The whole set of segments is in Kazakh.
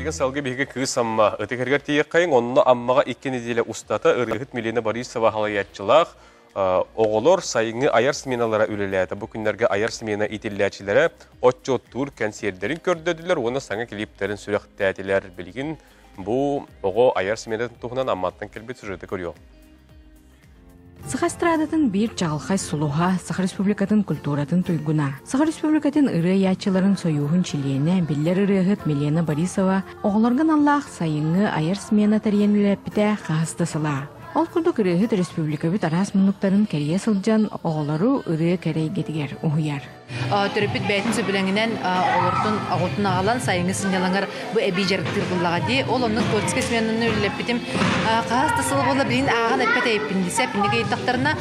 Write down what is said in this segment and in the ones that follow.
Bilgin salgı bilgi kız amma. Ötekerger tiyekayın onunla ammaga 2 nedile ustata ırgıt Milena Borisova halayatçılaq. Oğulor sayını ayar smenalara üleliyata. Bu günlerge ayar smena itilliyatçilere otçottur konserlerin kördödüler. Ona sana kliplerin sürektiler bilgin. Bu oğu ayar smenadan tuğunan ammattan kelbet sürede görüyor. Сахастрадатын бир жалхай сулуха Саха Республикатын культуратын туйгуна. Саха Республикатын ыры ячыларын союхун чилиене биллер ырыгыт Милена Борисова оғларган Аллах сайынгы айыр смена тарьенлеппите хастасыла. Ол курдук ырыгыт республика бит арас мунуктарын керие сылжан оғлару ыры керейгетигер ухуяр. Төрөпүт бәйтин сөбүләңинен олортун агутун агалан сайынгы сынялаңар бу эби жарыктыр буллага ди. Ол онун творческий сменаны үллеппитим. Каас тасыл болла билин аган эппет эйппин дисе, пиндеге тактарына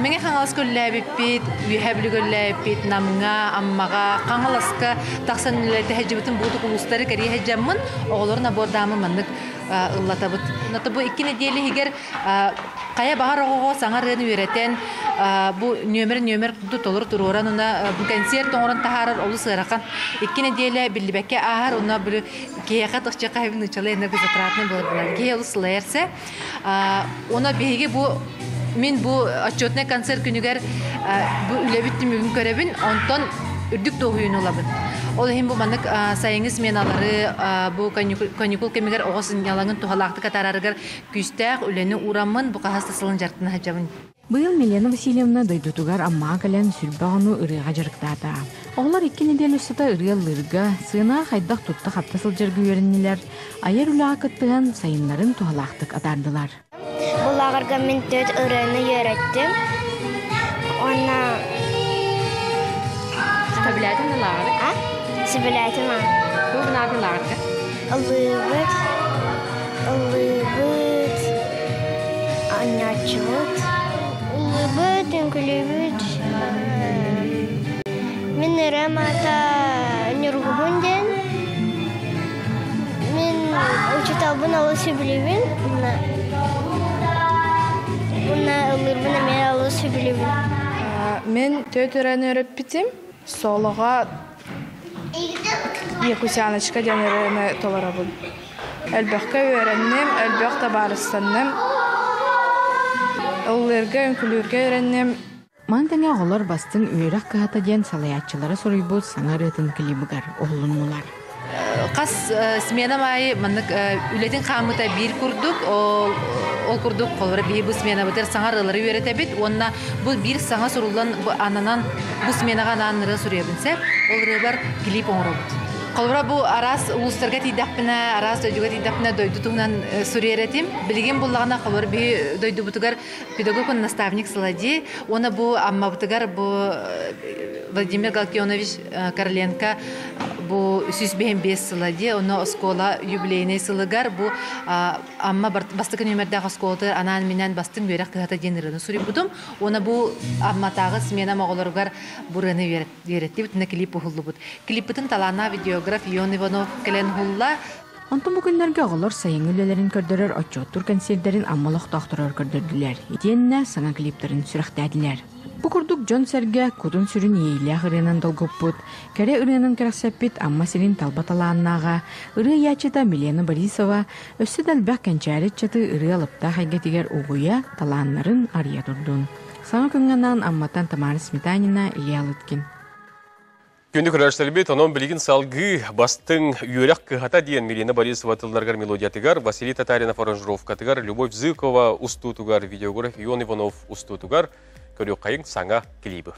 меңе хаңалас көлләбиппит, үйһәблү көлләбиппит, намга, аммага, каңаласка таксан үлләте хәҗибитин буту кулустары керие хәҗәммын, оголорна бордамы маннык ыллатабыт. Ната бу 2 неделе хигер кая багар ого саңарын үйрәтен бу нөмер толор туруран уна бу концерт оңран тахарар олу сыракан 2 неделе биллибекке ахар уна бу кияка ташча кайбын чалай энерги затратны булар. Кия олу слайерсе она беге бу мен бу отчетный концерт күнүгер бу үлебитти мүмкүн көрөбүн, онтон үрдүк тоғуйын олабын. Ол хем бу маннык сайыңыз меналары бу каникул кемигер оғасын ялаңын тухалақты катарарыгар күстәк үлені урамын бу қағастасылын жартына хаджабын. Быйыл Милена Васильевна дойдутугар амма кален сүрбағыну ырыға жарықтата. Оғлар 2 недель үстіта ырыяллырға, сына қайдақ тұтты қаптасыл жарғы өріннелер, айыр үліға кыттыған сайынларын тухалақтық атардылар. Бұлағырға мен 4 ырыны үйреттім. Ona Стабилятын лағырық? Стабилятын ма? Бұл нағын лағырық? Ылыбыт, анячылыт, ылыбыт, үнкілібіт. Мен ырым ата нұрғыбынден. Мен учеталбын алысы білебін. Бұна ылырбына мен алысы білебін. Мен 4 ырын өріп бітім. Солыға Якусяночка денеріне толарабын. Әлбәққа өрәннем, әлбәқта барыстаннем. Оллерге, үнкілерге өрәннем. Мантаңа оғылар бастың үйрәк қағата ден салаятчылары сұрайбыз саңар етін кілібігар оғылынмылар. Қас смена майы маннык үлетін қамыта бір күрдік, ол күрдік қолыры бей бұл смена бұтыр саңар ылары өретебет, онына бұл бір саңа сұрулан ананан бұл сменаға ананыры сұребінсе, ол рыбар клип оңыры бұд. Қолыра бұл арас ұлыстарға тейдақпына, арас дөйдіға тейдақпына дөйді тұғынан сүреретім. Білген бұллағына қолыр бей дөйді бұтығар педагогын наставник сылади. Оны бұл амма бұтығар бұл Владимир Галкионович Короленко бұл сүзбейін бес сылади. Оны оскола юбилейный сылығар бұл амма бастықын өмірдағы осколды анан менен бастың бөрек қығата деніріні сүрі бұдым. Оны бұл амматағы смена мағылырғар бұрыны веретті бұтына клип ұғылды бұд. Клиппітін талана видеограф Ион Иванов кәлен ғылла. Онтон бүгінлерге оғылар сайын үлелерін көрдірер, отчоттур консердерін аммалық тақтырар көрдірділер. Етеніне саңа клиптерін сүріқтәділер. Бұ күрдік Джон Серге күтін сүрін ейлі ағырынан долгып бұд. Кәрі ұрынын кәрәксәппет амма сирин талбаталаннаға. Үрі ячыта Милена Борисова өсі дәлбәк кәнчәрет чаты үрі алыпта хайгетігер ұғуя таланларын ария тұрдun. Саңа күнгеннан амматтан Тамара Сметанина Иялыткин. Күнді көрәштәлбет, оның білген салғы бастың үйрек қығата дейін Милена Борисова тылдарғар мелодиятығар, Василий Татаринов аранжировкатығар, Любовь Зыкова устутығар, видеограф Ион Иванов устутығар, көрі қайың саңа клибі.